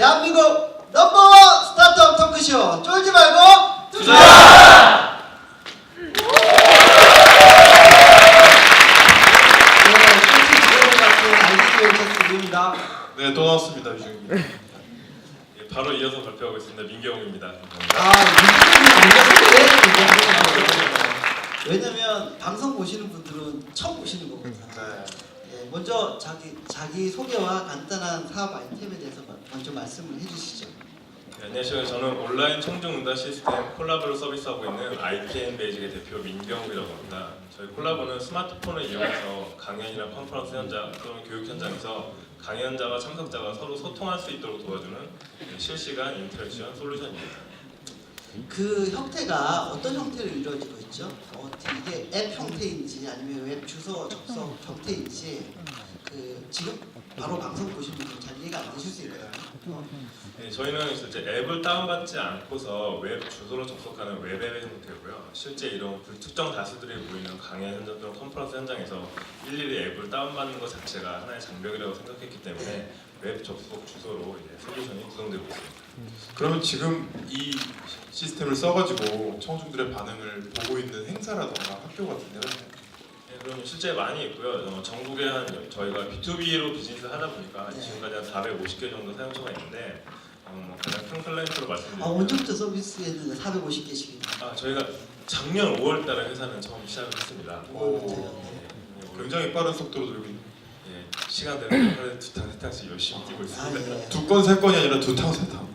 대한민국 넘버원 스타트업 토크쇼 쫄지 말고 투자! 네, 또 나왔습니다. 유중입니다. 예, 바로 이어서 발표하고 있습니다. 민경욱입니다. 왜냐면 방송 보시는 분들은 처음 보시는 거거든요. 예, 먼저 자기 소개와 간단한 사업 아이템에 대해서 먼저 말씀을 해주시죠. 네, 안녕하세요. 저는 온라인 청중응답 시스템 콜라보를 서비스하고 있는 ITN 베이직의 대표 민경욱이라고 합니다. 저희 콜라보는 스마트폰을 이용해서 강연이나 컨퍼런스 현장 또는 교육 현장에서 강연자와 참석자가 서로 소통할 수 있도록 도와주는 실시간 인터랙션 솔루션입니다. 그 형태가 어떤 형태로 이루어지고 있죠? 이게 앱 형태인지 아니면 웹 주소 접속 형태인지 지금 바로 방송 보시는 분들 잘 이해가 안 되실 수 있거든요. 네, 저희는 실제 앱을 다운받지 않고서 웹 주소로 접속하는 웹앱의 형태고요. 실제 이런 불특정 다수들이 모이는 강연 현장 또는 컨퍼런스 현장에서 일일이 앱을 다운받는 것 자체가 하나의 장벽이라고 생각했기 때문에 웹 접속 주소로 이제 솔루션이 구성되고 있습니다. 그러면 지금 이 시스템을 써가지고 청중들의 반응을 보고 있는 행사라던가 학교 같은 데는 네, 그럼 실제 많이 있고요. 전국에 한 저희가 B2B로 비즈니스 하다 보니까 지금까지 한 450개 정도 사용처가 있는데 가장 큰 클라이언트로 말씀드리면 언제부터 서비스했는데 450개씩이나? 저희가 작년 5월달에 회사는 처음 시작을 했습니다. 굉장히 빠른 속도로 들고 있는. 예, 시간 되면 하루에 2탕, 3탕씩 열심히 뛰고 있습니다. 예. 2건 3건이 아니라 2탕 3탕.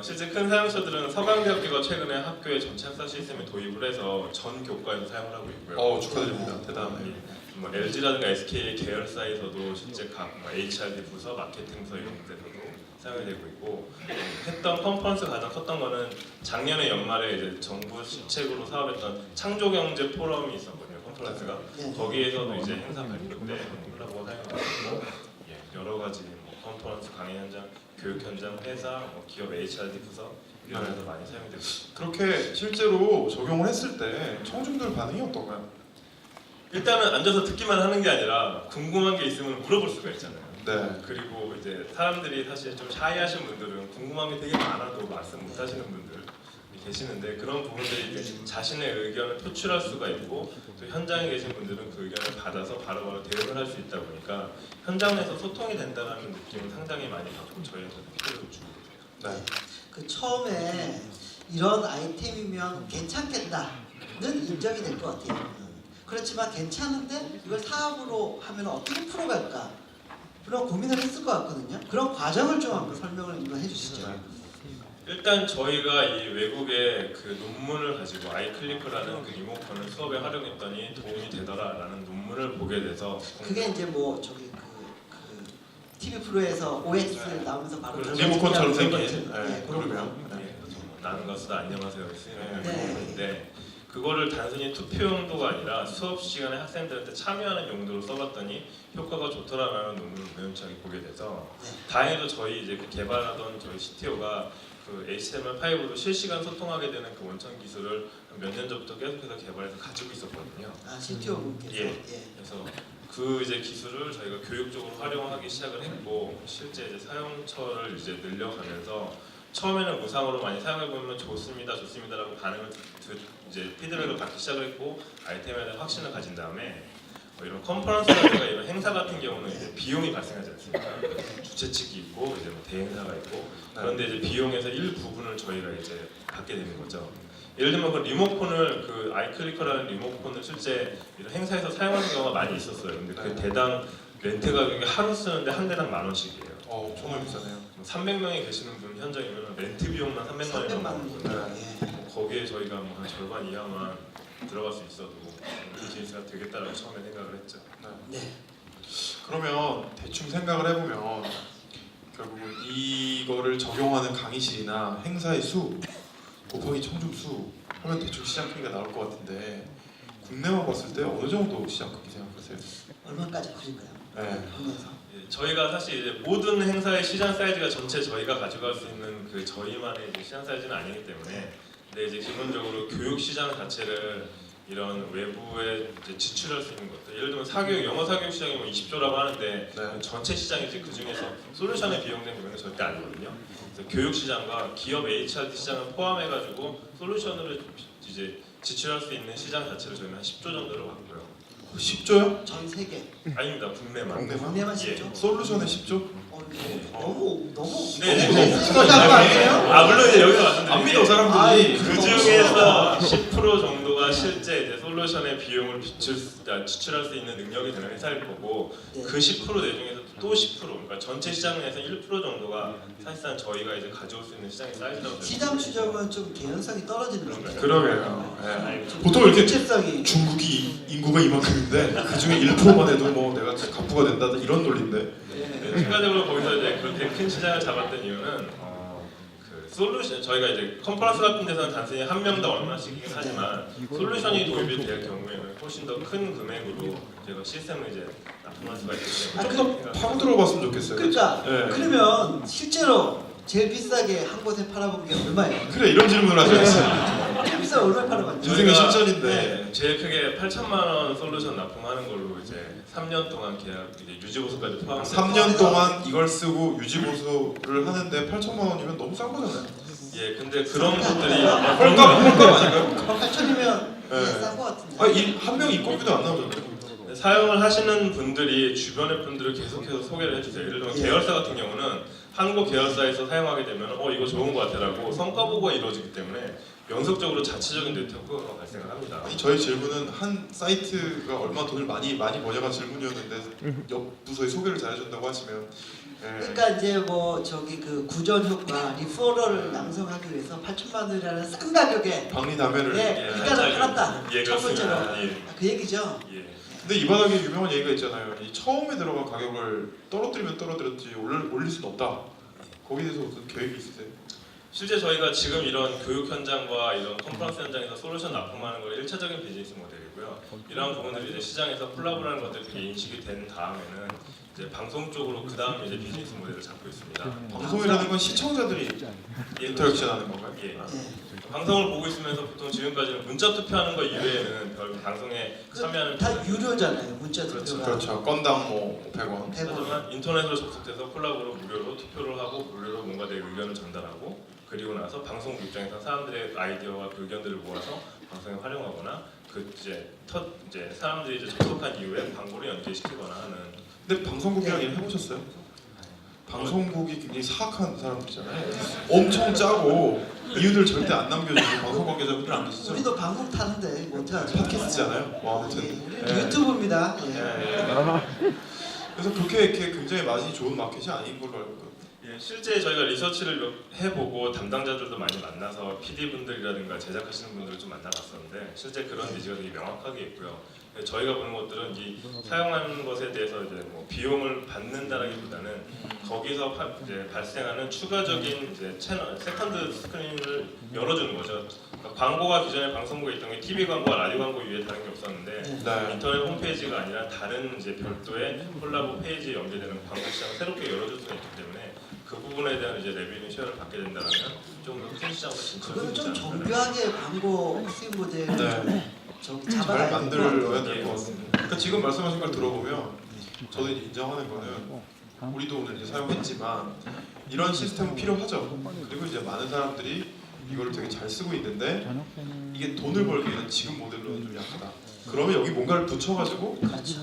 실제 큰 사용처들은 서강대학교가 최근에 학교의 전체 학사 시스템에 도입을 해서 전 교과에서 사용을 하고 있고요. 축하드립니다. 대단하네요. 뭐 LG라든가 SK의 계열사에서도 실제 각 HRD 부서, 마케팅부서 이런 데서도 사용이 되고 있고 했던 컨퍼런스 가장 컸던 거는 작년에 연말에 이제 정부 시책으로 사업했던 창조경제 포럼이 있었거든요. 컨퍼런스가 거기에서도 이제 행사 발표 때 콜라보가 사용하고 있고 여러 가지 컨퍼런스 강의 현장, 교육 현장, 회사, 기업 HRD 부서 이런 데서 많이 사용이 되고 있습니다. 그렇게 실제로 적용을 했을 때 청중들 반응이 어떤가요? 일단은 앉아서 듣기만 하는 게 아니라 궁금한 게 있으면 물어볼 수가 있잖아요. 네. 그리고 이제 사람들이 사실 좀 샤이하신 분들은 궁금한 게 되게 많아도 말씀 못 하시는 분들 계시는데 그런 부분들이 이제 자신의 의견을 표출할 수가 있고 또 현장에 계신 분들은 그 의견을 받아서 바로바로 대응을 할 수 있다 보니까 현장 내에서 소통이 된다는 느낌을 상당히 많이 받고 저희한테도 피드백을 주고 있어요. 네. 그 처음에 이런 아이템이면 괜찮겠다는 인정이 될 것 같아요. 그렇지만 괜찮은데 이걸 사업으로 하면 어떻게 풀어갈까 그런 고민을 했을 것 같거든요. 그런 과정을 좀 한번 설명을 이거 해주시죠. 일단 저희가 이 외국의 그 논문을 가지고 아이클리프라는 그 리모컨을 수업에 활용했더니 도움이 되더라라는 논문을 보게 돼서 그게 이제 뭐 저기 TV 프로에서 OX 나오면서 바로 리모컨처럼 생긴 그러면 나는 가수다 안녕하세요 네. 네. 그거를 단순히 투표 용도가 아니라 수업 시간에 학생들한테 참여하는 용도로 써봤더니 효과가 좋더라라는 논문을 우연찮게 보게 돼서 다행히도 저희 이제 그 개발하던 저희 CTO가 그 HTML5로 실시간 소통하게 되는 그 원천 기술을 몇 년 전부터 계속해서 개발해서 가지고 있었거든요. CTO 분께서. 그래서 그 이제 기술을 저희가 교육적으로 활용하기 시작을 했고 실제 이제 사용처를 이제 늘려가면서 처음에는 무상으로 많이 사용해 보면 좋습니다라고 반응을 이제 피드백을 받기 시작을 했고 아이템에 대한 확신을 가진 다음에 이런 컨퍼런스라든가 이런 행사 같은 경우는 이제 비용이 발생하지 않습니까? 주최 측이 있고 이제 뭐 대행사가 있고 그런데 이제 비용에서 일부분을 저희가 이제 받게 되는 거죠. 예를 들면 그 리모컨을 그 아이클리커라는 리모컨을 실제 이런 행사에서 사용하는 경우가 많이 있었어요. 근데 그 대당 렌트 가격이 하루 쓰는데 한 대당 10,000원씩이에요. 정말 비싸네요. 300명이 계시는 분 현장이면 렌트 비용만 300만 원 나오거든요. 거기에 저희가 뭐 한 절반 이하만 들어갈 수 있어도 비즈니스가 되겠다라고 처음에 생각을 했죠. 네. 그러면 대충 생각을 해보면 결국은 이거를 적용하는 강의실이나 행사의 수 곱하기 청중 수 하면 대충 시장 크기가 나올 것 같은데 국내만 봤을 때 어느 정도 시장 크기 생각하세요? 얼마까지 커질까요? 네. 저희가 사실 이제 모든 행사의 시장 사이즈가 전체 저희가 가져갈 수 있는 그 저희만의 이제 시장 사이즈는 아니기 때문에 근데 이제 기본적으로 교육 시장 자체를 이런 외부에 이제 지출할 수 있는 것들, 예를 들면 사교육, 영어 사교육 시장이 뭐 20조라고 하는데 네. 전체 시장이지 그 중에서 솔루션에 비용된 금액은 절대 아니거든요. 그래서 교육 시장과 기업 HRD 시장을 포함해가지고 솔루션으로 이제 지출할 수 있는 시장 자체를 저희는 한 10조 정도를 봤고요. 10조요? 전 세계 아닙니다, 국내만. 국내만? 국내만 예. 10조? 솔루션에 10조? 너무 네, 네. 생각한 거 아니에요? 아 물론 이제 여기서 안 믿어 말씀드릴게요. 사람들이. 그 중에서 10% 정도가 실제 이제 솔루션의 비용을 지출할 수 있는 능력이 되는 회사일 거고 네. 그 10% 내중에서 또 10% 그러니까 전체 시장에서 1% 정도가 사실상 저희가 이제 가져올 수 있는 시장의 사이즈라고 시장 추정은 좀 개연성이 떨어지는 것 같아요. 그러게요. 네. 아니, 보통 이렇게 주체성이 중국이 인구가 이만큼인데 그 중에 1%만 해도 뭐 내가 갑부가 된다 이런 논리인데. 네, 추가적으로 거기서 이제 그렇게 큰 시장을 잡았던 이유는 그 솔루션 저희가 이제 컨퍼런스 같은 데서는 단순히 한 명당 얼마씩이긴 하지만 솔루션이 도입이 될 경우에는 훨씬 더 큰 금액으로 저희가 시스템을 이제 납품할 수가 있기 때문에 좀 더 파고 들어봤으면 좋겠어요. 그러니까 네. 그러면 실제로 제일 비싸게 한 곳에 팔아본 게 얼마예요? 그래 이런 질문을 하셔야지. 제일 비싸 얼마 팔아봤죠? 인생의 저희가, 실전인데. 네, 제일 크게 8천만 원 솔루션 납품하는 걸로 이제 3년 동안 계약 이제 유지 보수까지 포함해서 3년 동안 이걸 쓰고 유지 보수를 하는데 8천만 원이면 너무 싼 거잖아요. 예 근데 그런 것들이 헐값 아닌가요? 8천이면 네. 싼거 같은데. 한 명 인건비도 안 나오잖아요. 사용을 하시는 분들이 주변의 분들을 계속해서 소개를 해주세요. 예를 들면 예. 계열사 같은 경우는 한국 계열사에서 사용하게 되면 이거 좋은 것 같아라고 성과 보고가 이루어지기 때문에 연속적으로 자체적인 네트워크가 발생을 합니다. 아니, 저희 질문은 한 사이트가 얼마 돈을 많이 번역한 질문이었는데 옆 부서에 소개를 잘해준다고 하시면 그러니까 이제 뭐 저기 그 구전 효과 리퍼럴을 양성하기 위해서 8천만 원이라는 싼 가격에 박리담회를. 네, 예, 일단은 팔았다. 예, 첫 번째로 그렇습니다. 예. 그 얘기죠. 예. 근데 이 바닥에 유명한 얘기가 있잖아요. 이 처음에 들어간 가격을 떨어뜨리면 떨어뜨렸지 올릴 수는 없다. 거기에 대해서 무슨 계획이 있으세요? 실제 저희가 지금 이런 교육 현장과 이런 컨퍼런스 현장에서 솔루션 납품하는 걸 1차적인 비즈니스 모델이고요. 이러한 부분들이 이제 시장에서 콜라보라는 것들이 인식이 된 다음에는 이제 방송 쪽으로 그 다음 이제 비즈니스 모델을 잡고 있습니다. 방송이라는 건 시청자들이 예, 인터랙션하는 건가요? 예. 네. 방송을 보고 있으면서 보통 지금까지는 문자 투표하는 거 이외에는 별 방송에 참여하는 다 유료잖아요. 문자 그렇죠. 투표가. 그렇죠. 건당 뭐 100원. 100원. 하지만 인터넷으로 접속돼서 콜라보로 무료로 투표를 하고 무료로 뭔가 내 의견을 전달하고 그리고 나서 방송 입장에서 사람들의 아이디어와 의견들을 모아서 방송에 활용하거나 그 이제 사람들이 이제 접속한 이후에 광고를 연계시키거나 하는. 근데 방송국이랑 일 해보셨어요? 방송국이 굉장히 사악한 사람들이잖아요. 엄청 짜고 이유들 절대 안 남겨주고 방송 관계자분들 안 계시죠? 우리도 방송 타는데 뭐 어떡하죠? 팟캐스트잖아요. 와, 아무튼. 우리는 유튜브입니다. 예. 그래서 그렇게 굉장히 맛이 좋은 마켓이 아닌 걸로 알고 있거든요. 예, 실제 저희가 리서치를 해보고 담당자들도 많이 만나서 PD분들이라든가 제작하시는 분들을 좀 만나봤었는데 실제 그런 니즈가 되게 명확하게 있고요. 저희가 보는 것들은 이 사용하는 것에 대해서 이제 뭐 비용을 받는다라기보다는 거기서 이제 발생하는 추가적인 이제 채널, 세컨드 스크린을 열어주는 거죠. 그러니까 광고가 기존에 방송국에 있던 게 TV 광고와 라디오 광고 이외에 다른 게 없었는데 네. 인터넷 홈페이지가 아니라 다른 이제 별도의 콜라보 페이지에 연계되는 광고 시장을 새롭게 열어줄 수가 있기 때문에 그 부분에 대한 이제 레비뉴 쉐어를 받게 된다면 좀 더 큰 시장으로 그건 진출할 좀 수 있지 않을까. 정교하게 광고 수익 모델을 네. 저기 잘 잡아야 만들어야 예. 될 것 같습니다. 그러니까 지금 말씀하신 걸 들어보면 저도 이제 인정하는 거는 우리도 오늘 이제 사용했지만 이런 시스템은 필요하죠. 그리고 이제 많은 사람들이 이거를 되게 잘 쓰고 있는데 이게 돈을 벌기에는 지금 모델로는 좀 약하다. 그러면 여기 뭔가를 붙여가지고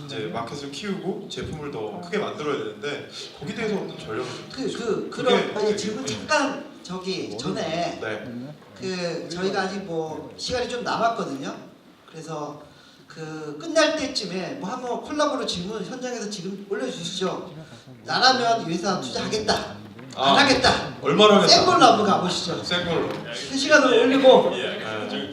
이제 마켓을 키우고 제품을 더 크게 만들어야 되는데 거기에 대해서 어떤 전략을 좀 그럼 그게- 질문 잠깐 저기 전에 네. 그 저희가 아직 뭐 시간이 좀 남았거든요. 그래서 그 끝날 때쯤에 뭐 한번 콜라보로 질문 현장에서 지금 올려주시죠. 나라면 이 회사 투자하겠다. 안 하겠다. 얼마나 하겠다? 센 걸로 한번 가보시죠. 센 걸로. 실시간으로 올리고 예,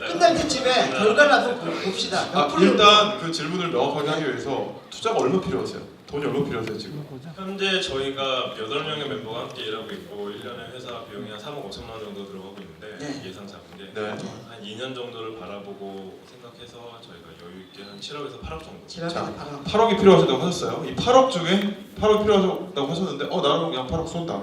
끝날 때쯤에 결과를 한번 봅시다. 몇 프로 일단 그 질문을 명확하게 하기 위해서 투자가 얼마 필요하세요? 돈이 얼마 필요하세요 지금? 현재 저희가 8명의 멤버가 함께 일하고 있고 1년에 회사 비용이 한 3억 5천만 원 정도 들어가고 있는데 네. 예상 잡은 게 네. 한 2년 정도를 바라보고 생각해서 저희가 여유 있게 한 7억에서 8억 정도. 지나가서 바로 8억이 필요하시다고 하셨어요. 이 8억 중에 8억이 필요하다고 하셨는데 나는 그냥 8억 쏜다.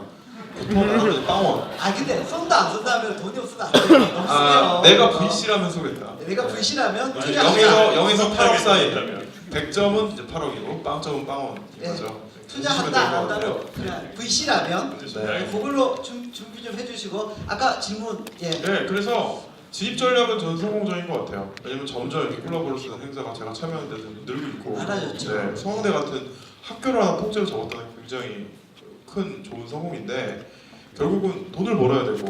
보통 하면 빵원. 아 근데 쏜다 안 쏜다 하면 돈이 없으면 안 돼요. 너무 아 세요. 내가 VC라면 쏘겠다. 내가 VC라면 네. 투자한다. 0에서 8억 사이. 있다면. 100점은 이제 8억이고 빵점은 빵원인 네. 거죠. 투자한다 안 한다로 그냥 VC라면 네. 그걸로 준비 좀 해주시고 아까 질문 예. 네, 그래서 진입 전략은 저는 성공적인 것 같아요. 왜냐면 점점 이렇게 콜라보를 쓰는 행사가 제가 참여하는 데서 늘고 있고, 많아졌죠. 네, 성대 같은 학교를 하나 통째로 접었다는 게 굉장히 큰 좋은 성공인데 결국은 돈을 벌어야 되고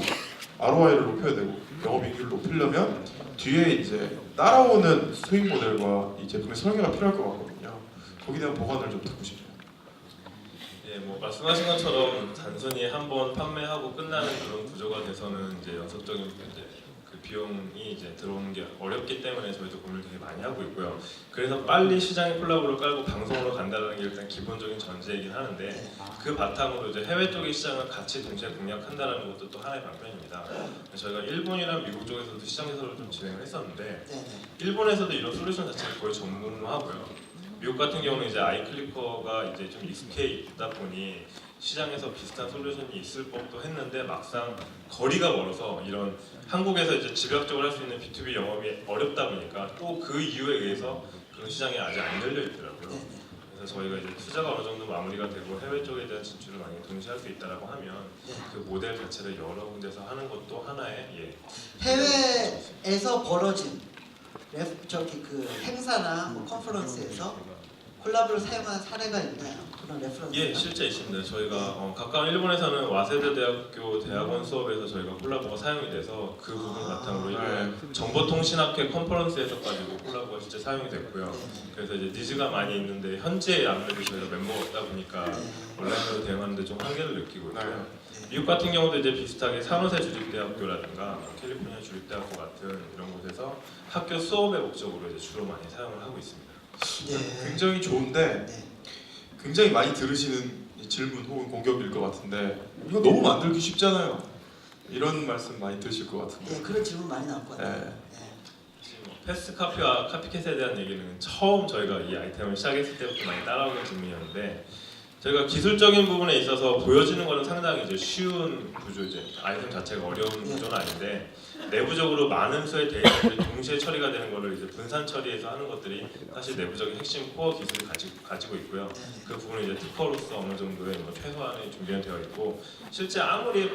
ROI를 높여야 되고 영업이익을 높이려면 뒤에 이제 따라오는 수익 모델과 이 제품의 설계가 필요할 것 같거든요. 거기에 대한 보완을 좀 듣고 싶네요. 예, 뭐 말씀하신 것처럼 단순히 한번 판매하고 끝나는 그런 구조가 돼서는 이제 연속적인 이제 그 비용이 이제 들어오는 게 어렵기 때문에 저희도 고민을 되게 많이 하고 있고요. 그래서 빨리 시장에 콜라보를 깔고 방송으로 간다는 게 일단 기본적인 전제이긴 하는데 그 바탕으로 이제 해외 쪽의 시장을 같이 동시에 공략한다는 것도 또 하나의 방편입니다. 저희가 일본이랑 미국 쪽에서도 시장 해설을 좀 진행을 했었는데 네네. 일본에서도 이런 솔루션 자체를 거의 전문화하고요. 미국 같은 경우는 이제 아이클리커가 이제 좀 익숙해 있다 보니 시장에서 비슷한 솔루션이 있을 법도 했는데 막상 거리가 멀어서 이런 한국에서 이제 집약적으로 할 수 있는 B2B 영업이 어렵다 보니까 또 그 이유에 의해서 그런 시장이 아직 안 열려 있더라고요. 네네. 그래서 저희가 이제 투자가 어느 정도 마무리가 되고 해외 쪽에 대한 진출을 많이 동시에 할 수 있다라고 하면 네. 그 모델 자체를 여러 군데서 하는 것도 하나의 해외에서 벌어진 저기 그 행사나 뭐 컨퍼런스에서 콜라보를 사용한 사례가 있나요? 그런 레퍼런스? 예, 실제 있습니다. 저희가 가까운 일본에서는 와세대 대학교 대학원 수업에서 저희가 콜라보가 사용이 돼서 그 부분 바탕으로 일본 정보통신학회 컨퍼런스에서까지도 콜라보가 실제 사용이 됐고요. 그래서 이제 니즈가 많이 있는데 현재 아무래도 저희가 멤버가 없다 보니까 온라인으로 대응하는데 좀 한계를 느끼고 있고요. 미국 같은 경우도 이제 비슷하게 산호세 주립대학교라든가 캘리포니아 주립대학교 같은 이런 곳에서 학교 수업의 목적으로 이제 주로 많이 사용을 하고 있습니다. 네. 굉장히 좋은데 네. 굉장히 많이 들으시는 이 질문 혹은 공격일 것 같은데 이거 너무 만들기 쉽잖아요. 이런 말씀 많이 들으실 것 같은데. 네, 그런 질문 많이 나올 것 같아요. 네. 패스트 카피와 카피캣에 대한 얘기는 처음 저희가 이 아이템을 시작했을 때부터 많이 따라오는 질문이었는데 저희가 기술적인 부분에 있어서 보여지는 거는 상당히 이제 쉬운 구조죠. 아이템 자체가 어려운 구조는 아닌데 내부적으로 많은 수의 데이터들이 동시에 처리가 되는 거를 이제 분산 처리해서 하는 것들이 사실 내부적인 핵심 코어 기술을 가지고 있고요. 그 부분은 이제 특허로서 어느 정도의 뭐 최소한의 준비가 되어 있고 실제 아무리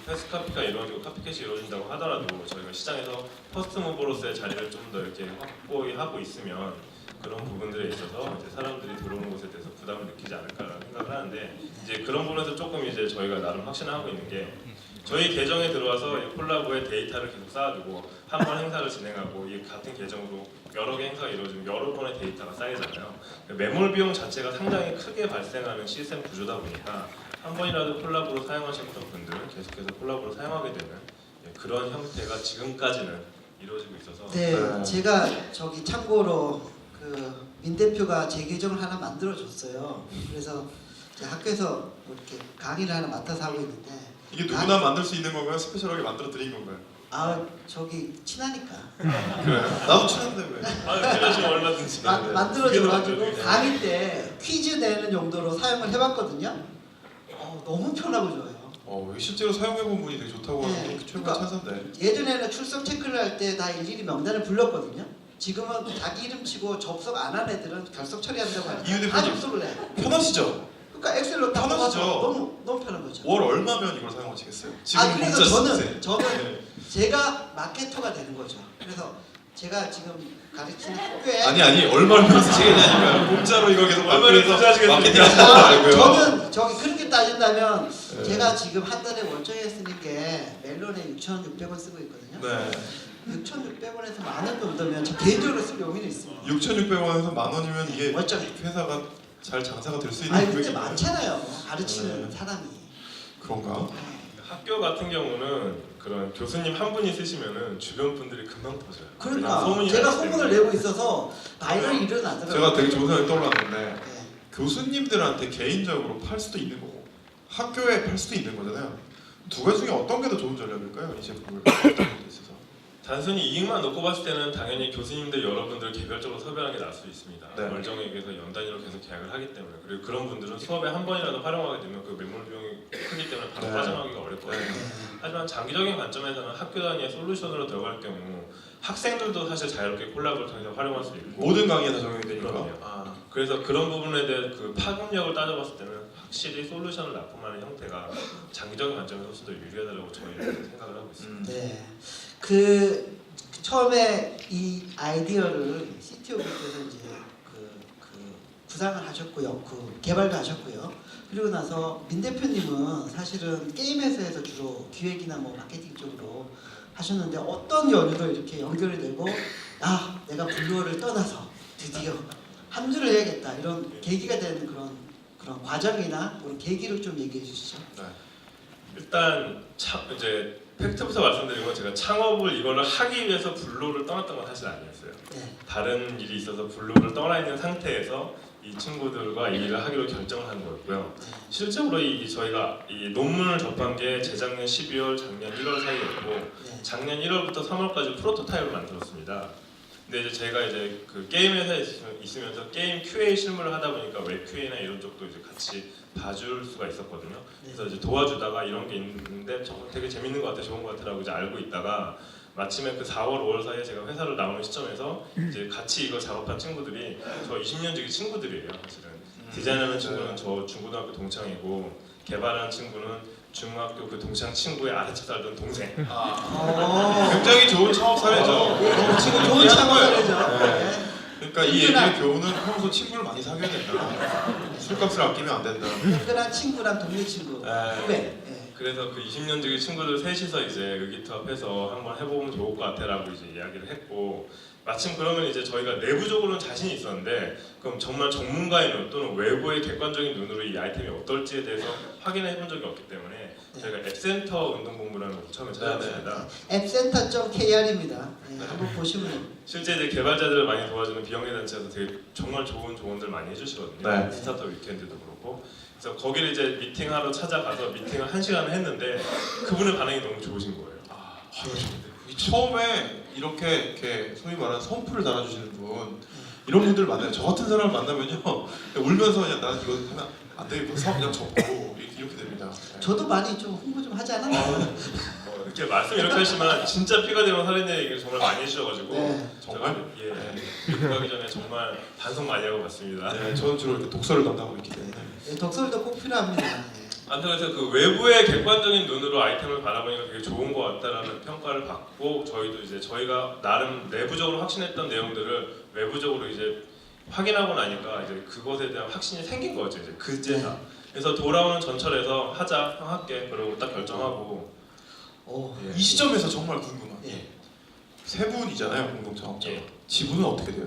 패스트 카피가 이루어지고 카피캣이 이루어진다고 하더라도 저희가 시장에서 퍼스트 무버로서의 자리를 좀 더 이렇게 확보하고 있으면 그런 부분들에 있어서 이제 사람들이 들어오는 것에 대해서 부담을 느끼지 않을까라는 생각을 하는데 이제 그런 부분에서 조금 이제 저희가 나름 확신하고 있는 게 저희 계정에 들어와서 이 콜라보의 데이터를 계속 쌓아두고 한 번 행사를 진행하고 이 같은 계정으로 여러 개 행사가 이루어지면 여러 번의 데이터가 쌓이잖아요. 매몰 비용 자체가 상당히 크게 발생하는 시스템 구조다 보니까 한 번이라도 콜라보로 사용하셨던 분들은 계속해서 콜라보로 사용하게 되는 그런 형태가 지금까지는 이루어지고 있어서 네, 제가 저기 참고로 그 민 대표가 제 계정을 하나 만들어 줬어요. 그래서 이제 학교에서 뭐 이렇게 강의를 하나 맡아서 하고 있는데 이게 누구나 만들 수 있는 건가요? 스페셜하게 만들어 드린 건가요? 아 저기 친하니까 그래요. 나도 친한데 왜? 필요하시면 얼마든지 만들어줘가지고 강의 때 퀴즈 내는 용도로 사용을 해봤거든요. 너무 편하고 좋아요. 실제로 사용해본 분이 되게 좋다고 네, 하는 게 최고의 그러니까 찬사인데. 예전에는 출석 체크를 할 때 다 일일이 명단을 불렀거든요. 지금은 자기 이름 치고 접속 안 한 애들은 결석 처리한다고 이유 하니까 대표님. 다 접속을 해. 편하시죠? 그러니까 엑셀로 딱 편하시죠? 뽑아서 너무 편한 거죠. 월 얼마면 이걸 사용하시겠어요? 지금 그래서 문자 쓰세요. 저는 네. 제가 마케터가 되는 거죠. 그래서 제가 지금 가르치는 학교에 아니 얼마를 쓰시겠냐니까요. 문자로 이거 계속 얼마를 투자하시겠습니까? 마케팅 하시는 거 말고요. 저는 저기 그렇게 따진다면 네. 제가 지금 한 달에 월정에 쓰는 게 멜론에 6,600원 쓰고 있거든요. 네. 6,600원에서 10,000원 정도면 저 개인적으로 쓸 용의는 있습니다. 6,600원에서 10,000원이면 이게 월정에. 회사가 잘 장사가 될 수 있는 아니 근데 금액인가요? 많잖아요. 가르치는 네. 사람이. 그런가? 학교 같은 경우는 그런 교수님 한 분이 쓰시면은 주변 분들이 금방 퍼져요. 그냥 그러니까 소문이 제가 나기 소문을 때문에. 내고 있어서 바이럴이 일어나더라고요. 제가 되게 좋은 생각이 떠올랐는데 네. 교수님들한테 개인적으로 팔 수도 있는 거고 학교에 팔 수도 있는 거잖아요. 두 가지 중에 어떤 게 더 좋은 전략일까요? 이 제품을 만드는 데 있어서. 단순히 이익만 놓고 봤을 때는 당연히 교수님들 여러분들 개별적으로 섭외하는 게 나을 수 있습니다. 네. 월정액에서 연 단위로 계속 계약을 하기 때문에 그리고 그런 분들은 수업에 한 번이라도 활용하게 되면 그 매몰 비용이 크기 때문에 바로 네. 빠져나오기가 어렵거든요. 네. 하지만 장기적인 관점에서는 학교 단위의 솔루션으로 들어갈 경우 학생들도 사실 자유롭게 콜라보를 통해서 활용할 수 있고 모든 강의에 다 적용이 되니까. 그럼요. 아, 그래서 그런 부분에 대한 그 파급력을 따져봤을 때는 확실히 솔루션을 납품하는 형태가 장기적인 관점에서 훨씬 더 유리하다고 저희는 생각을 하고 있습니다. 네. 그 처음에 이 아이디어를 CTO분께서 이제 그 구상을 하셨고요, 그 개발도 하셨고요. 그리고 나서 민 대표님은 사실은 게임 회사에서 주로 기획이나 뭐 마케팅 쪽으로 하셨는데 어떤 연유로 이렇게 연결이 되고 아 내가 블루어를 떠나서 드디어 합류를 해야겠다 이런 계기가 되는 그런 과정이나 그런 계기를 좀 얘기해 주시죠. 네. 일단 이제 팩트부터 말씀드리면 제가 창업을 이거를 하기 위해서 블루를 떠났던 건 사실 아니었어요. 네. 다른 일이 있어서 블루를 떠나 있는 상태에서 이 친구들과 이 일을 하기로 결정을 한 거였고요. 실제로 저희가 이 논문을 접한 게 재작년 12월, 작년 1월 사이였고 네. 작년 1월부터 3월까지 프로토타입을 만들었습니다. 근데 이제 제가 이제 그 게임 회사에 있으면서 게임 QA 실무를 하다 보니까 웹 QA나 이런 쪽도 이제 같이 봐줄 수가 있었거든요. 그래서 이제 도와주다가 이런 게 있는데 되게 재밌는 것 같아, 좋은 것 같아라고 이제 알고 있다가 마침에 그 4월, 5월 사이에 제가 회사를 나오는 시점에서 이제 같이 이거 작업한 친구들이 저 20년 지기 친구들이에요. 사실은 디자인하는 친구는 저 중고등학교 동창이고 개발하는 친구는 중학교 그 동창 친구의 아래차 살던 동생. 굉장히 좋은 창업 사례죠. 지금 좋은 창업 사례죠. 네. 네. 그러니까 이 얘기의 교훈은 평소 친구를 많이 사귀어야 된다. 술값을 아끼면 안 된다. 든든한 친구랑 동네 친구, 네. 후배. 네. 그래서 그 20년 지기 친구들 셋이서 이제 의기투합해서 한번 해보면 좋을 것 같아라고 이제 이야기를 했고 마침 그러면 이제 저희가 내부적으로는 자신이 있었는데 그럼 정말 전문가의 눈 또는 외부의 객관적인 눈으로 이 아이템이 어떨지에 대해서 확인해 본 적이 없기 때문에 저희가 앱센터 운동본부라는 걸 처음에 찾아봤습니다. 앱센터.kr입니다. 네, 한번 보시면 실제 이제 개발자들을 많이 도와주는 비영리 단체에서 되게 정말 좋은 조언들 많이 해주시거든요. 네. 스타트업 위켄드도 그렇고. 그래서 거기를 이제 미팅하러 찾아가서 미팅을 1시간을 했는데 그분의 반응이 너무 좋으신 거예요. 이 처음에 이렇게 소위 말하는 선풀을 달아주시는 분 이런 분들 만나요. 저 같은 사람을 만나면요 울면서 그냥 나 이거 하면 안 되겠고 그냥 접고 이렇게 됩니다. 네. 저도 많이 좀 홍보 좀 하지 않았나요? 이렇게 말씀 이렇게 하시지만 진짜 피가 되면 살인의 얘기를 정말 많이 해주셔가지고 네. 정말? 예 들어가기 전에 정말 반성 많이 하고 갔습니다. 네, 저는 주로 이렇게 독서를 담당하고 있기 때문에. 네, 독설도 꼭 필요합니다. 네. 아무튼 그래서 그 외부의 객관적인 눈으로 아이템을 바라보니까 되게 좋은 것 같다라는 평가를 받고 저희도 이제 저희가 나름 내부적으로 확신했던 내용들을 외부적으로 이제 확인하고 나니까 이제 그것에 대한 확신이 생긴 거죠. 이제 그제야. 그래서 돌아오는 전철에서 하자, 형 할게. 그러고 딱 결정하고. 오. 예. 이 시점에서 정말 궁금한 게 예. 세 분이잖아요 공동 창업자가. 예. 지분은 어떻게 돼요?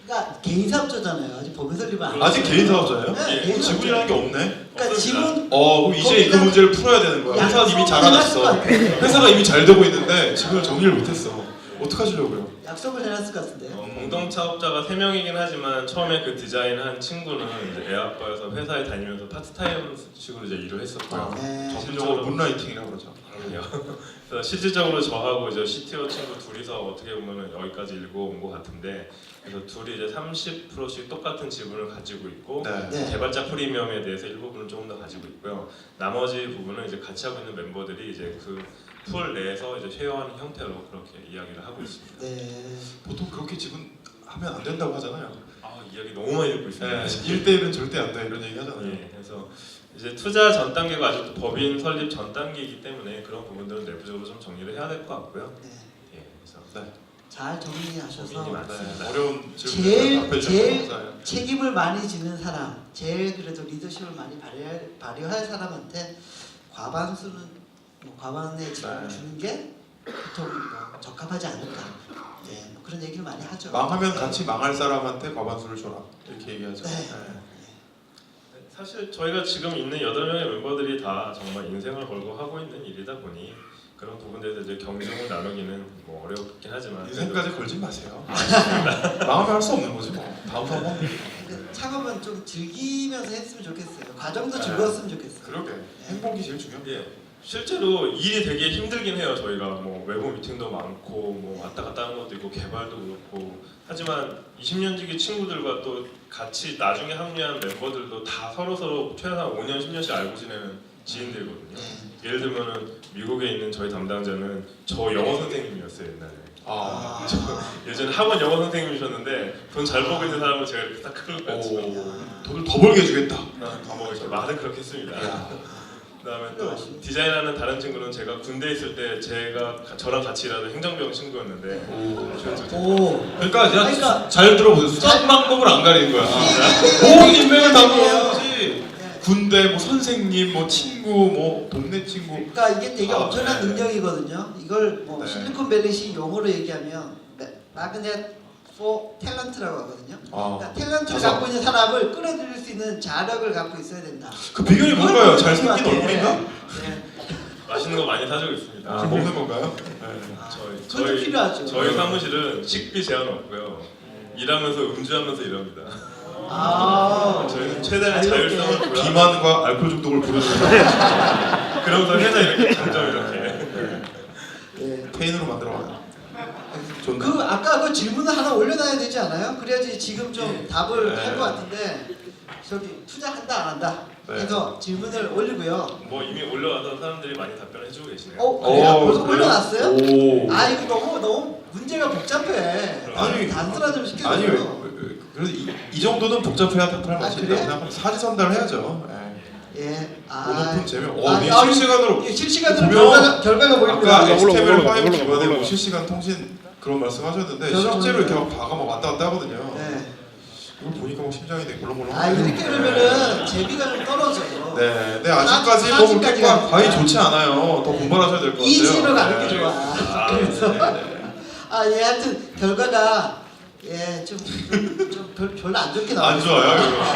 그러니까 개인 사업자잖아요. 아직 법인 설립 안 아직 개인 사업자예요? 네, 예. 개인 지분이라는 게 사업자. 없네. 그러니까 지분 그럼 이제 그 문제를 풀어야 되는 거야. 회사는 이미 잘해놨어. 회사가 이미 잘 되고 있는데 지분을 정리를 못했어. 어떡하시려고요? 약속을 해놨을 것 같은데. 공동 창업자가 3명이긴 하지만 처음에 그 디자인한 친구는 이제 애학과에서 회사에 다니면서 파트타임식으로 이제 일을 했었고요. 네. 전문용어로 문라이팅이라고 그러죠. 그럼요. 그래서 실질적으로 저하고 이제 CTO 친구 둘이서 어떻게 보면 여기까지 읽어온 것 같은데 그래서 둘이 이제 30%씩 똑같은 지분을 가지고 있고 네. 네. 개발자 프리미엄에 대해서 일부분을 조금 더 가지고 있고요. 나머지 부분은 이제 같이 하고 있는 멤버들이 이제 그 풀 내에서 이제 쉐어하는 형태로 그렇게 이야기를 하고 있습니다. 네. 보통 그렇게 지분하면 안 된다고 하잖아요. 이야기 너무 많이 듣고 있습니다. 1대1은 절대 안 돼 이런 얘기 하잖아요. 예, 그래서 이제 투자 전 단계가 아직도 법인 설립 전 단계이기 때문에 그런 부분들은 내부적으로 좀 정리를 해야 될 것 같고요. 네. 예, 그래서 네. 잘 정리하셔서 고민이 많습니다. 어려운 질문을 답해 주셔서 제일 감사해요. 책임을 많이 지는 사람, 제일 그래도 리더십을 많이 발휘할 사람한테 과반수는 과반의 지분을 네. 주는 게 보통 뭐 적합하지 않을까. 네, 뭐 그런 얘기를 많이 하죠. 망하면 같이 망할 사람한테 과반수를 줘라 이렇게 얘기하죠. 네. 사실 저희가 지금 있는 8명의 멤버들이 다 정말 인생을 걸고 하고 있는 일이다 보니 그런 부분에서 이제 경쟁을 나누기는 뭐 어렵긴 하지만 인생까지 걸지 마세요. 망하면 할 수 없는 거지 뭐. 다음 상황. 근데 창업은 좀 즐기면서 했으면 좋겠어요. 과정도 즐거웠으면 좋겠어요. 그러게. 네. 행복 소통이 제일 중요해요. 예. 실제로 일이 되게 힘들긴 해요. 저희가 뭐 외부 미팅도 많고 뭐 왔다 갔다 하는 것도 있고 개발도 그렇고 하지만 20년지기 친구들과 또 같이 나중에 합류한 멤버들도 다 서로 최소한 5년 10년씩 알고 지내는 지인들이거든요. 예를 들면은 미국에 있는 저희 담당자는 저 영어 선생님이었어요 옛날에. 아, 예전에 학원 영어 선생님이셨는데 돈 잘 벌고 있는 사람을 제가 이렇게 딱 끌고 갔지. 돈을 더 벌게 해주겠다. 더 먹으죠. 말은 그렇게 했습니다. 야. 그다음에 또 디자인하는 다른 친구는 제가 군대 있을 때 저랑 같이 일하던 행정병 친구였는데 오. 그러니까 그냥 그러니까 잘 들어보세요. 수학 방법을 안 가리는 거야. 모든 인맥을 다 물어보지. 군대, 뭐 선생님, 뭐 친구, 뭐 동네 친구. 그러니까 이게 되게 엄청난 네. 능력이거든요. 이걸 뭐 네. 실리콘밸리식 용어로 얘기하면 마그넷 포 탤런트라고 하거든요. 그러니까 탤런트를 자석. 갖고 있는 사람을 끌어들일 수 있는 자력을 갖고 있어야 된다. 그 비결이 뭔가요? 그걸 잘생긴 보여주는 것 얼굴인가? 같아. 네. 맛있는 거 많이 사주고 있습니다. 아, 먹는 건가요? 네. 그것도 필요하죠. 저희 사무실은 식비 제한 없고요. 일하면서 음주하면서 일합니다. 아, 저희는 최대한 자율성을 보여. 비만과 알코올 중독을 부르는 그러면서 회사 이렇게 장점 이렇게. 네. 페인으로 만들어와요. 좋네. 그 아까 그 질문을 하나 올려놔야 되지 않아요? 그래야지 지금 좀 답을 네. 할 것 같은데 저기 투자한다 안 한다 네. 해서 질문을 올리고요. 뭐 이미 올라와서 사람들이 많이 답변을 해주고 계시네요. 그래요? 벌써 그래요? 올려놨어요? 오. 아 이거 너무 문제가 복잡해. 아니, 단순화 좀 시켜줘요. 아니 그래도 이 정도는 복잡해야 할 맛이 그래? 있다고 생각하면 사지 선달해야죠. 예. 높은 재미. 아, 실시간으로 이게 실시간으로 보면 결과가 보입니다. 아까 네. HTML5 기반의 뭐 실시간 통신 그런 말씀하셨는데 저는 실제로 오늘- 이렇게 막 바가 막 왔다 갔다 하거든요. 네. 이걸 보니까 막 심장이 되게 벌렁벌렁. 아 이렇게 그러면은 재미가 좀 떨어져요. 네, 네 아직까지 뭐 그렇게 사진까지 과히 가니까. 좋지 않아요. 더 공부하셔야 될 것 같아요. 이지로 가는 게 네. 좋아. 아, 그래서 네, 네. 예 하여튼 결과가 좀 별로 안 좋게 나와요. 안 좋아요, 이거.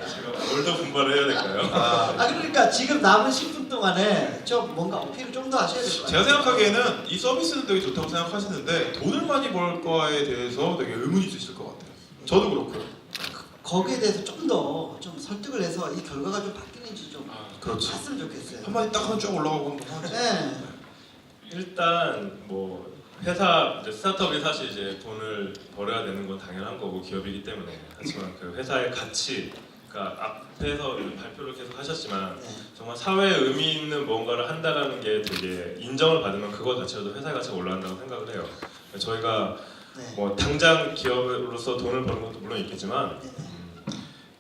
제가 뭘 더 분발을 해야 될까요? 그러니까 지금 남은 10분 동안에 좀 뭔가 어필을 좀 더 하셔야 될 것 같아요. 제가 생각하기에는 이 서비스는 되게 좋다고 생각하시는데 돈을 많이 벌 거에 대해서 되게 의문이 있으실 것 같아요. 저도 그렇고요. 거기에 대해서 좀 더 좀 설득을 해서 이 결과가 좀 바뀌는지 좀 그렇지. 봤으면 좋겠어요. 한마디 딱 하면 쭉 올라가고 한번 하죠. 네. 일단 뭐 회사 이제 스타트업이 사실 이제 돈을 벌어야 되는 건 당연한 거고 기업이기 때문에 하지만 그 회사의 가치 그러니까 앞에서 발표를 계속 하셨지만 네. 정말 사회에 의미 있는 무언가를 한다라는 게 되게 인정을 받으면 그거 자체로도 회사 가치가 올라간다고 생각을 해요. 저희가 네. 뭐 당장 기업으로서 돈을 버는 것도 물론 있겠지만 네.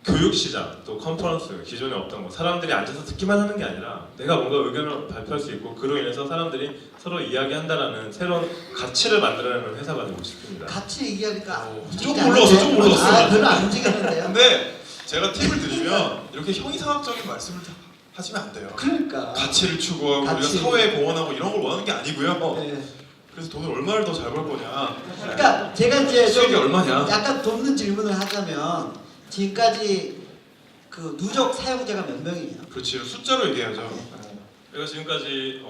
교육 시장 또 컨퍼런스 기존에 없던 거 사람들이 앉아서 듣기만 하는 게 아니라 내가 뭔가 의견을 발표할 수 있고 그로 인해서 사람들이 서로 이야기한다라는 새로운 가치를 만들어내는 회사가 되고 싶습니다. 같이 얘기하니까 좀 올라왔어, 좀 올라왔어. 별로 안 움직이는데요. 근데 제가 팁을 드리면 이렇게 형이상학적인 말씀을 하시면 안 돼요. 그러니까. 가치를 추구하고 가치. 우리가 사회에 공헌하고 이런 걸 원하는 게 아니고요. 네. 그래서 돈을 얼마를 더 잘 벌 거냐. 그러니까 제가 이제 수익이 좀 얼마냐. 약간 돕는 질문을 하자면 지금까지 그 누적 사용자가 몇 명이에요? 그렇지 숫자로 얘기해야죠. 그래서 지금까지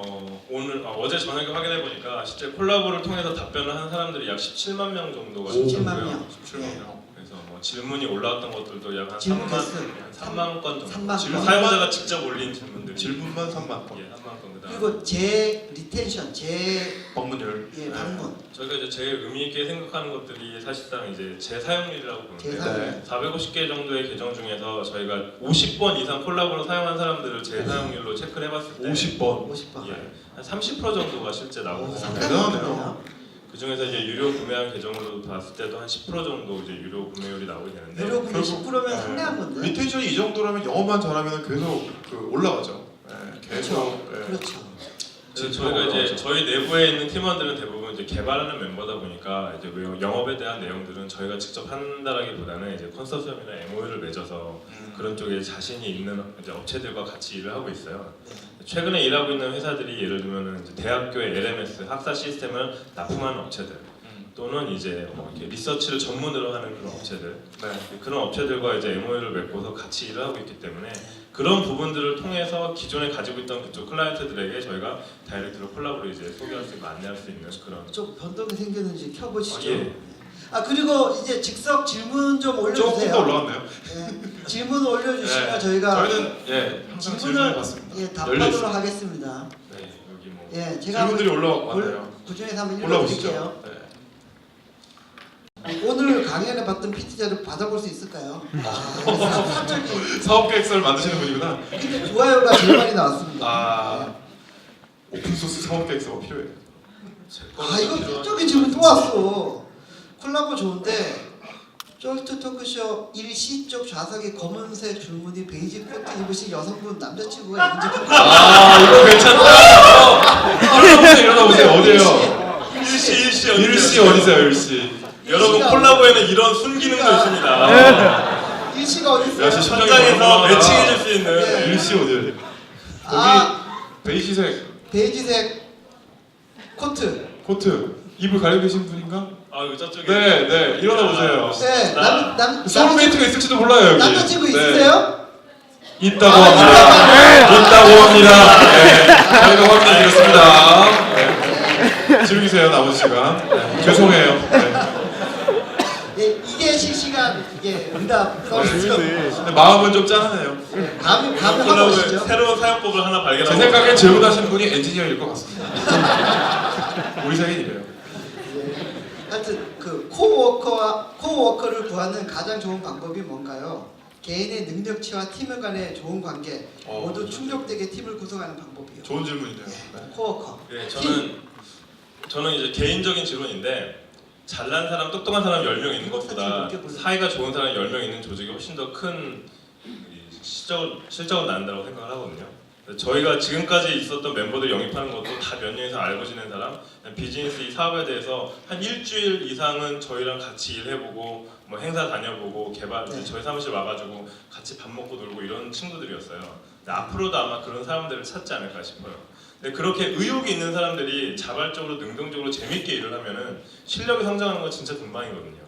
어제 저녁에 확인해 보니까 실제 콜라보를 통해서 답변을 한 사람들이 약 17만 명 정도가 17만 되고요. 명. 17만 명. 그래서 뭐 질문이 올라왔던 것들도 약 한 질문 3만, 개수. 3만 건 정도. 3만 질문 건. 사용자가 직접 올린 질문들이 질문만 3만 건. 예, 3만 건. 그다음 그리고 재 리텐션, 방문율. 예, 방문. 저희가 이제 제일 의미 있게 생각하는 것들이 사실상 이제 재사용률이라고 보는데 재사용. 450개 정도의 계정 중에서 저희가 50번 이상 콜라보를 사용한 사람들을 재사용률로 체크를 해봤을 때 50번. 50번. 예, 한 30% 정도가 실제 나오고 상당히 대단하네요. 높네요. 그 중에서 이제 유료 구매한 계정으로 봤을 때도 한 10% 정도 이제 유료 구매율이 나오게 되는데 유료 구매 결국- 10%면 네. 상당한 건데. 리텐션이 이 정도라면 영어만 잘하면 계속 올라가죠. 계속. 그렇죠. 그렇죠. 그래서 저희가 이제 저희 내부에 있는 팀원들은 대부분 이제 개발하는 멤버다 보니까 이제 영업에 대한 내용들은 저희가 직접 한다라기보다는 이제 컨소시엄이나 MOU를 맺어서 그런 쪽에 자신이 있는 이제 업체들과 같이 일을 하고 있어요. 최근에 일하고 있는 회사들이 예를 들면은 이제 대학교의 LMS 학사 시스템을 납품하는 업체들 또는 이제 뭐 이렇게 리서치를 전문으로 하는 그런 업체들 네. 그런 업체들과 이제 MOU를 맺고서 같이 일을 하고 있기 때문에 그런 부분들을 통해서 기존에 가지고 있던 그쪽 클라이언트들에게 저희가 다이렉트로 콜라보를 이제 소개할 수 있고 안내할 수 있는 그런 좀 변동이 생겼는지 켜보시죠. 예. 아 그리고 이제 즉석 질문 좀 조금 올려주세요. 더 올라갔네요. 예, 질문 올려주시면 네, 저희가 저희는 항상 질문을 질문을 받습니다. 예, 열려 답하도록 있습니다. 하겠습니다. 네, 여기 뭐 예, 제가 질문들이 올라왔네요. 그 중에서 한번 올라오시죠. 읽어드릴게요. 네. 오늘 강연에 봤던 PT자료 받아볼 수 있을까요? 갑자기 사업 계획서를 만드시는 분이구나. 근데 좋아요가 제일 많이 나왔습니다. 아 오픈 소스 사업 계획서가 필요해요. 제 아 거는 이거 필요한- 저기 질문 또 왔어. 콜라보 좋은데 쫄트 토크쇼 일시 쪽 좌석에 검은색 줄무늬 베이지 코트 입으신 여성분 남자친구가 있는지 아 이거 괜찮다. 일어나 보세요. 어디에요? 일시 어디세요? 일시. 여러분 콜라보에는 이런 순기능도 그러니까. 있습니다. 일시가 어디 있어요? 역시 심장이 현장에서 바로구나. 매칭해줄 수 있는 네. 일시 어디에요? 거기 아 베이지색 베이지색 코트. 코트 입을 가리고 계신 분인가? 아 여기 저쪽에 네, 일어나 보세요. 네, 남 소울메이트가 있을지도 몰라요 여기. 남자친구 네. 있으세요? 있다고 아, 합니다. 있다고 합니다. 네, 저희가 확인드렸습니다. 네. 즐기세요 남은 시간. 네, 죄송해요. 네. 예, 이게 실시간 이게 응답 서비스죠. 근데 마음은 좀 짠하네요. 감이 하고 콜라보에 오시죠. 새로운 사용법을 하나 제 발견하고 생각엔 질문하시는 분이 엔지니어일 것 같습니다. 우리 사이는 이래요. 하여튼 그 코워커를 구하는 가장 좋은 방법이 뭔가요? 개인의 능력치와 팀 간의 좋은 관계 모두 충족되게 팀을 구성하는 방법이요. 좋은 질문이네요. 네. 코워커. 네, 저는 이제 개인적인 질문인데 잘난 사람, 똑똑한 사람 10명 있는 것보다 사이가 좋은 사람 10명 있는 조직이 훨씬 더 큰 실적을 낳는다고 생각을 하거든요. 저희가 지금까지 있었던 멤버들 영입하는 것도 다 몇 년 이상 알고 지낸 사람, 비즈니스 이 사업에 대해서 한 일주일 이상은 저희랑 같이 일해보고 뭐 행사 다녀보고 개발 네. 저희 사무실 와가지고 같이 밥 먹고 놀고 이런 친구들이었어요. 근데 앞으로도 아마 그런 사람들을 찾지 않을까 싶어요. 근데 그렇게 의욕이 있는 사람들이 자발적으로 능동적으로 재밌게 일을 하면은 실력이 성장하는 건 진짜 금방이거든요.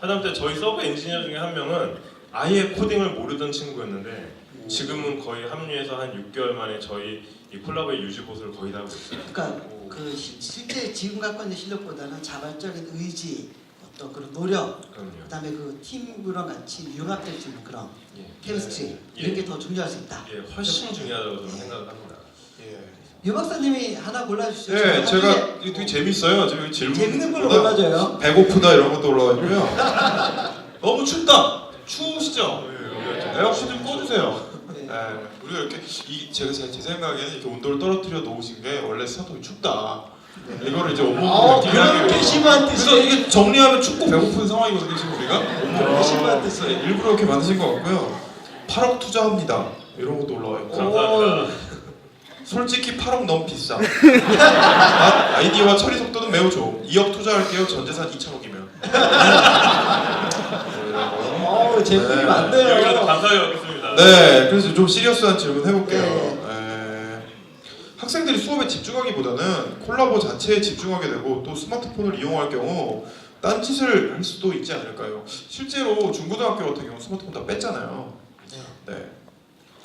하다못해 저희 서브 엔지니어 중에 한 명은 아예 코딩을 모르던 친구였는데 지금은 거의 합류해서 한 6개월 만에 저희 이 콜라보의 유지 보수를 거의 다 하고 있어요. 그러니까 그 실제 지금 갖고 있는 실력보다는 자발적인 의지, 어떤 그런 노력, 그럼요. 그다음에 그 팀이랑 같이 융합될 수 있는 그런 예. 케미스트리 예. 이런 게 더 중요할 수 있다. 예, 훨씬 중요하다고 저는 생각을 합니다. 예. 유 박사님이 하나 골라주시죠. 네, 제가 이게 되게 재밌어요. 지금 여기 질문 재밌는 걸로 골라줘요. 배고프다 이런 것도 올라왔고요. 너무 춥다. 추우시죠? 에어컨 좀 꺼주세요. 네. 네, 우리가 이렇게 제가 제 생각에는 이렇게 온도를 떨어뜨려 놓으신 게 원래 스타트업이 춥다. 이거를 이제 온몸으로 그런 괘씸한 그래서 뜻이 이게 정리하면 춥고 배고픈 상황이거든요 지금 우리가. 괘씸한 뜻이. 일부러 이렇게 만드신 것 같고요. 8억 투자합니다. 이런 것도 올라와 있고. 감사합니다. 솔직히 8억 너무 비싸. 아이디어와 처리 속도는 매우 좋음. 2억 투자할게요. 전 재산 2천억이면. 재능이 네. 많네요. 여기라도 감사하게 받겠습니다. 네, 그래서 좀 시리어스한 질문 해볼게요. 네. 학생들이 수업에 집중하기보다는 콜라보 자체에 집중하게 되고 또 스마트폰을 이용할 경우 딴짓을 할 수도 있지 않을까요? 실제로 중고등학교 같은 경우 스마트폰 다 뺐잖아요. 네.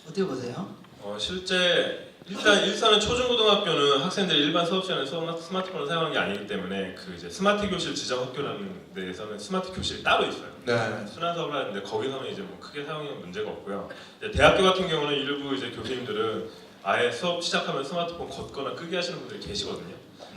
어떻게 보세요? 실제 일단 일선의 초중고등학교는 학생들이 일반 수업 시간에 스마트폰을 사용하는 게 아니기 때문에 그 이제 스마트 교실 지정 학교라는 데에서는 스마트 교실이 따로 있어요. 네. 순환 수업을 하는데 거기서는 이제 뭐 크게 사용하는 문제가 없고요. 이제 대학교 같은 경우는 일부 이제 교수님들은 아예 수업 시작하면 스마트폰 걷거나 끄게 하시는 분들이 계시거든요.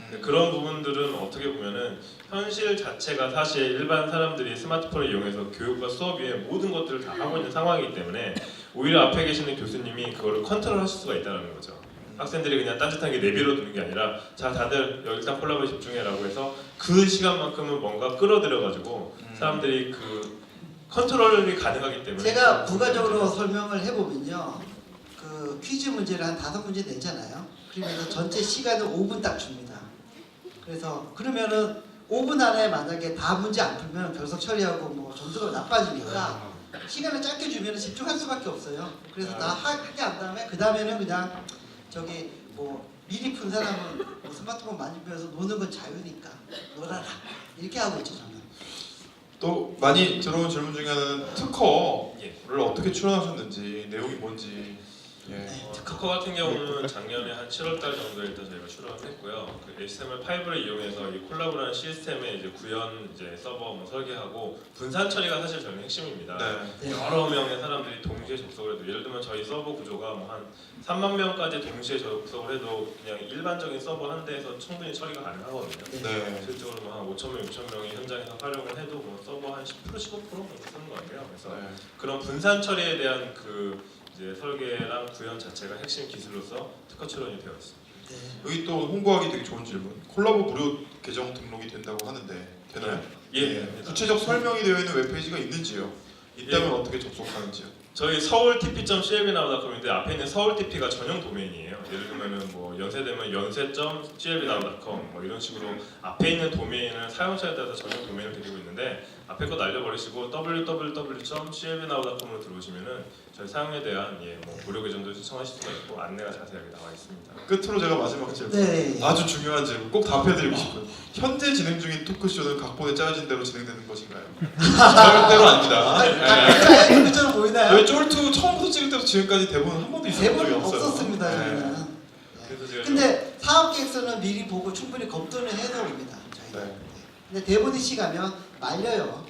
근데 그런 부분들은 어떻게 보면은 현실 자체가 사실 일반 사람들이 스마트폰을 이용해서 교육과 수업 외에 모든 것들을 다 하고 있는 상황이기 때문에 오히려 앞에 계시는 교수님이 그거를 컨트롤하실 수가 있다는 거죠. 학생들이 그냥 딴짓하게 내비로 두는 게 아니라 자 다들 여기 일단 콜라보에 집중해라고 해서 그 시간만큼은 뭔가 끌어들여가지고 사람들이 그 컨트롤이 가능하기 때문에 제가 부가적으로 설명을 해보면요. 그 퀴즈 문제를 한 5문제 냈잖아요. 그러면 전체 시간을 5분 딱 줍니다. 그래서 그러면은 5분 안에 만약에 다 문제 안 풀면 결석 처리하고 뭐 점수가 나빠지니까 시간을 짧게 주면 집중할 수밖에 없어요. 그래서 다 하게 한 다음에 그 다음에는 그냥 저기 뭐 미리 푼 사람은 뭐 스마트폰 만지면서 노는 건 자유니까 놀아라 이렇게 하고 있죠 저는. 또 많이 들어온 질문 중에 하나는 특허를 어떻게 출원하셨는지 내용이 뭔지. 예. 네, 특허. 특허 같은 경우는 작년에 한 7월달 정도에 일단 저희가 출원을 했고요. 그 HTML5를 이용해서 이 콜라보라는 시스템의 이제 구현 이제 서버 뭐 설계하고 분산 처리가 사실 저는 핵심입니다. 네. 여러 명의 사람들이 동시에 접속을 해도 예를 들면 저희 서버 구조가 뭐 한 3만 명까지 동시에 접속을 해도 그냥 일반적인 서버 한 대에서 충분히 처리가 가능하거든요. 네. 실제로 뭐 한 5천 명, 6천 명이 현장에서 활용을 해도 뭐 서버 한 10%, 15% 정도 쓰는 것 같아요. 그래서 네. 그런 분산 처리에 대한 그 이제 설계랑 구현 자체가 핵심 기술로서 특허 출원이 되어 있습니다. 네. 여기 또 홍보하기 되게 좋은 질문. 콜라보 무료 계정 등록이 된다고 하는데 되나요? 예. 구체적 설명이 되어 있는 웹페이지가 있는지요? 있다면 어떻게 접속하는지요? 저희 서울tp.clbnow.com인데 앞에 있는 서울tp가 전용 도메인이에요. 예를 들면은 뭐 연세되면 연세.clbnow.com 뭐 이런 식으로 앞에 있는 도메인은 사용자에 따라서 전용 도메인을 드리고 있는데 앞에 거 날려버리시고 www.clbnow.com으로 들어오시면은 저희 사용에 대한 뭐 무료 계정도 신청하실 수가 있고 안내가 자세하게 나와 있습니다. 끝으로 제가 마지막 질문. 네. 아주 중요한 질문. 꼭 답해드리고 싶어요. 현재 진행 중인 토크쇼는 각본에 짜여진 대로 진행되는 것인가요? 절대로 아닙니다. 아, 그처럼 보이나요? 저희 쫄투 처음부터 찍을 때부터 지금까지 대본 한 번도 있었던 적이 대본 없어요. 없었습니다. 네. 저희는. 그래서 제가 근데 사업 계획서는 미리 보고 충분히 검토는 해서 옵니다. 저희가. 네. 근데 대본이 시가면 말려요.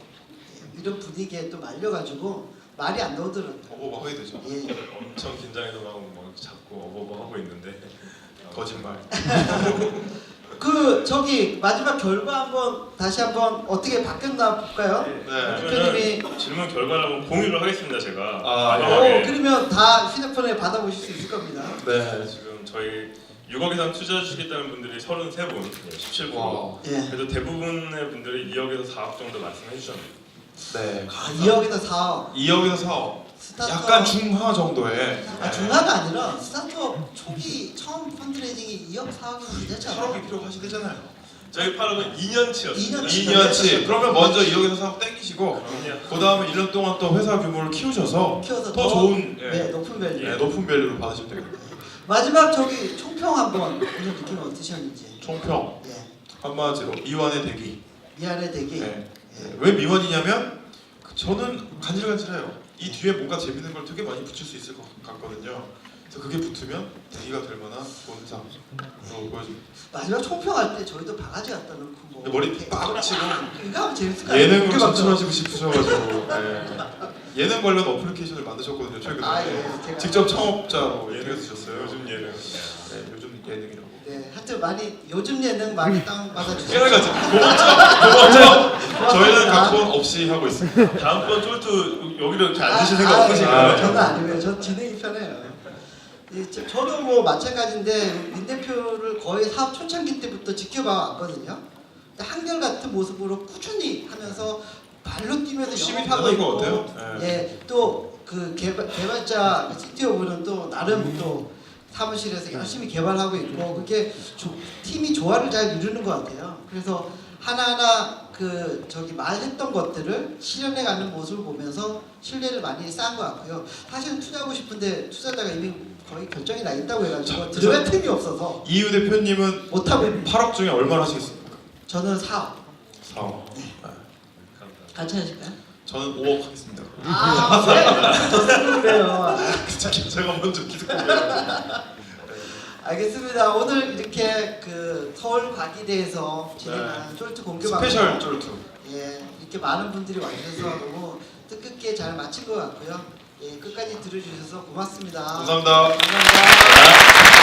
이런 분위기에 또 말려가지고 말이 안 나오더라고요. 뭐 하게 되죠. 예. 엄청 긴장해서 막 자꾸 어버버 하고 있는데 거짓말. 그 저기 마지막 결과 한번 다시 한번 어떻게 바뀌었나 볼까요? 네. 대표님이 질문 결과를 한번 공유를 하겠습니다. 제가 아, 예. 마지막에. 그러면 다 휴대폰에 받아보실 수 있을 겁니다. 네. 지금 저희 6억 이상 투자해 주시겠다는 분들이 33분, 17%. 와. 예. 그래도 대부분의 분들이 2억에서 4억 정도 말씀해 주셨네요. 네. 아, 2억에서 4억. 2억에서 4억. 스타트업. 약간 중하 정도의. 아, 중하가 아니라 스타트업 초기 처음 펀드레이징이 2억 4억은 괜찮지 않아요? 8억이 필요하시대잖아요. 저희 8억은 2년치였어요. 2년치. 그러면 먼저 2억에서 4억 땡기시고 그럼요. 그 다음에 1년 동안 또 회사 규모를 키우셔서 키워서 더 좋은 네, 높은 밸류. 예, 높은 밸류로 받으시면 되겠네요. 마지막 저기 총평 한번 오늘 느낌 어떠셨는지. 총평 예. 한마디로 미완의 대기. 미안해 되기. 네. 왜 미완이냐면 저는 간질간질해요. 이 뒤에 뭔가 재밌는 걸 되게 많이 붙일 수 있을 것 같거든요. 그래서 그게 붙으면 대기가 될 만한 좋은 회사로 보여집니다. 마지막 총평할 때 저희도 바가지 갖다 놓고 뭐 근데 머리 이렇게 빡 치고 이거 하면 재밌을 것 같아요. 예능으로 웃겨봤죠? 진출하시고 싶으셔가지고 예능 관련 어플리케이션을 만드셨거든요 최근에. 아, 예. 제가 직접 창업자로 예능에 쓰셨어요. 요즘 예능. 네, 요즘 예능이라고. 네, 하여튼 많이 요즘 예능 많이 다운받아 주세요. 깨알같이 고맙죠. 저희는 각본 없이 하고 있습니다. 다음번 쫄투 여기로 이렇게 앉으실 생각 없으신가요? 저는 아니고요. 전 진행이 편해요. 저도 뭐 마찬가지인데 민 대표를 거의 사업 초창기 때부터 지켜봐 왔거든요. 한결같은 모습으로 꾸준히 하면서 발로 뛰면서 열심히 영업하고 대단한 것 있고, 같아요. 예, 또 그 개발자 CTO분은 또 나름 또 사무실에서 열심히 개발하고 있고 그게 팀이 조화를 잘 이루는 것 같아요. 그래서 하나하나 그 저기 말했던 것들을 실현해가는 모습을 보면서 신뢰를 많이 쌓은 것 같고요. 사실은 투자하고 싶은데 투자자가 이미 거의 결정이 나 있다고 해가지고 들어갈 틈이 없어서 이유 대표님은 못하고 있습니다. 8억 중에 얼마나 하시겠습니까? 저는 4억. 4억. 같이 하실까요? 저는 5억 하겠습니다. 아, 왜? 저는 그래요. 제가 먼저 기득권을. 알겠습니다. 오늘 이렇게 그 서울 과기대에서 진행한 쫄트 공개 방송 스페셜 쫄투. 예, 이렇게 많은 분들이 와주셔서 너무 뜻깊게 잘 마친 것 같고요. 예, 끝까지 들어주셔서 고맙습니다. 감사합니다. 감사합니다.